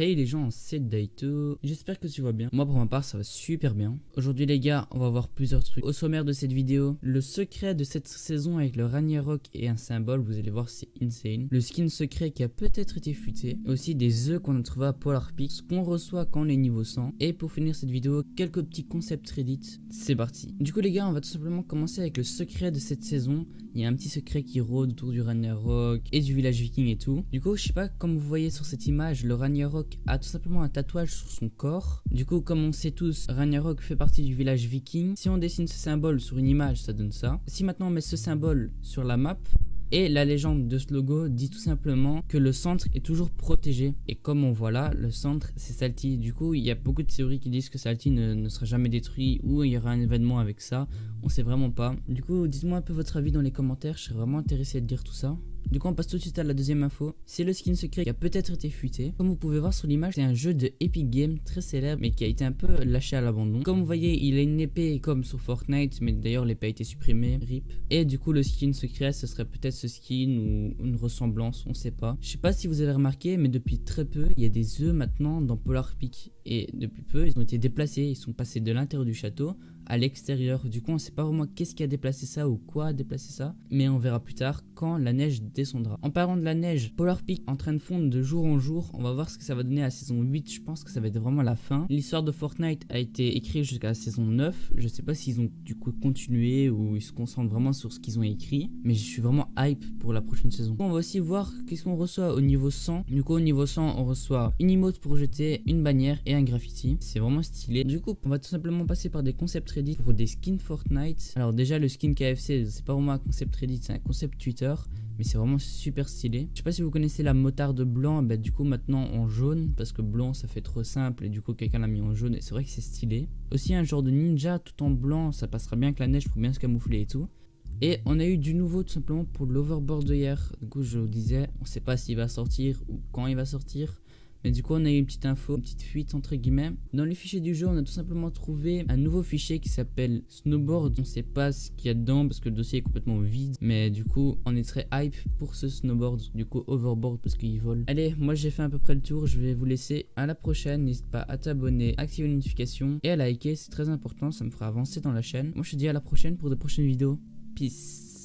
Hey les gens, c'est Daito, j'espère que tu vas bien. Moi pour ma part ça va super bien. Aujourd'hui les gars, on va voir plusieurs trucs. Au sommaire de cette vidéo, le secret de cette saison avec le Ragnarok et un symbole, vous allez voir c'est insane. Le skin secret qui a peut-être été fuité. Aussi des œufs qu'on a trouvé à Polar Peak, ce qu'on reçoit quand on est niveau 100. Et pour finir cette vidéo, quelques petits concepts Reddit. C'est parti. Du coup les gars, on va tout simplement commencer avec le secret de cette saison. Il y a un petit secret qui rôde autour du Ragnarok et du village viking et tout. Du coup je sais pas, comme vous voyez sur cette image, le Ragnarok a tout simplement un tatouage sur son corps. Du coup, comme on sait tous, Ragnarok fait partie du village viking. Si on dessine ce symbole sur une image, ça donne ça. Si maintenant on met ce symbole sur la map, et la légende de ce logo dit tout simplement que le centre est toujours protégé. Et comme on voit là, le centre c'est Salty. Du coup, il y a beaucoup de théories qui disent que Salty ne sera jamais détruit ou il y aura un événement avec ça. On sait vraiment pas. Du coup, dites-moi un peu votre avis dans les commentaires. Je serais vraiment intéressé de lire tout ça. Du coup on passe tout de suite à la deuxième info. C'est le skin secret qui a peut-être été fuité. Comme vous pouvez voir sur l'image, c'est un jeu de Epic Games très célèbre mais qui a été un peu lâché à l'abandon. Comme vous voyez, il a une épée comme sur Fortnite, mais d'ailleurs l'épée a été supprimée, rip. Et du coup le skin secret ce serait peut-être ce skin ou une ressemblance, on sait pas. Je sais pas si vous avez remarqué, mais depuis très peu il y a des œufs maintenant dans Polar Peak. Et depuis peu ils ont été déplacés, ils sont passés de l'intérieur du château à l'extérieur. Du coup on sait pas vraiment qu'est-ce qui a déplacé ça ou quoi a déplacé ça, mais on verra plus tard quand la neige descendra. En parlant de la neige, Polar Peak en train de fondre de jour en jour. On va voir ce que ça va donner à la saison 8. Je pense que ça va être vraiment la fin. L'histoire de Fortnite a été écrite jusqu'à la saison 9. Je sais pas s'ils ont du coup continué ou ils se concentrent vraiment sur ce qu'ils ont écrit, mais je suis vraiment hype pour la prochaine saison. On va aussi voir qu'est-ce qu'on reçoit au niveau 100. Du coup au niveau 100 on reçoit une emote pour jeter, une bannière et un graffiti. C'est vraiment stylé. Du coup on va tout simplement passer par des concepts Reddit pour des skins Fortnite. Alors déjà le skin KFC c'est pas vraiment un concept Reddit, c'est un concept Twitter, mais c'est vraiment super stylé. Je sais pas si vous connaissez la motarde blanc, bah du coup maintenant en jaune, parce que blanc ça fait trop simple et du coup quelqu'un l'a mis en jaune et c'est vrai que c'est stylé. Aussi un genre de ninja tout en blanc, ça passera bien avec la neige pour bien se camoufler et tout. Et on a eu du nouveau tout simplement pour l'overboard de hier. Du coup je vous disais, on sait pas s'il va sortir ou quand il va sortir. Mais du coup on a eu une petite info, une petite fuite entre guillemets. Dans les fichiers du jeu on a tout simplement trouvé un nouveau fichier qui s'appelle Snowboard. On sait pas ce qu'il y a dedans parce que le dossier est complètement vide. Mais du coup on est très hype pour ce snowboard. Du coup overboard parce qu'il vole. Allez, moi j'ai fait à peu près le tour. Je vais vous laisser à la prochaine. N'hésite pas à t'abonner, activer les notifications et à liker, c'est très important, ça me fera avancer dans la chaîne. Moi je te dis à la prochaine pour de prochaines vidéos. Peace.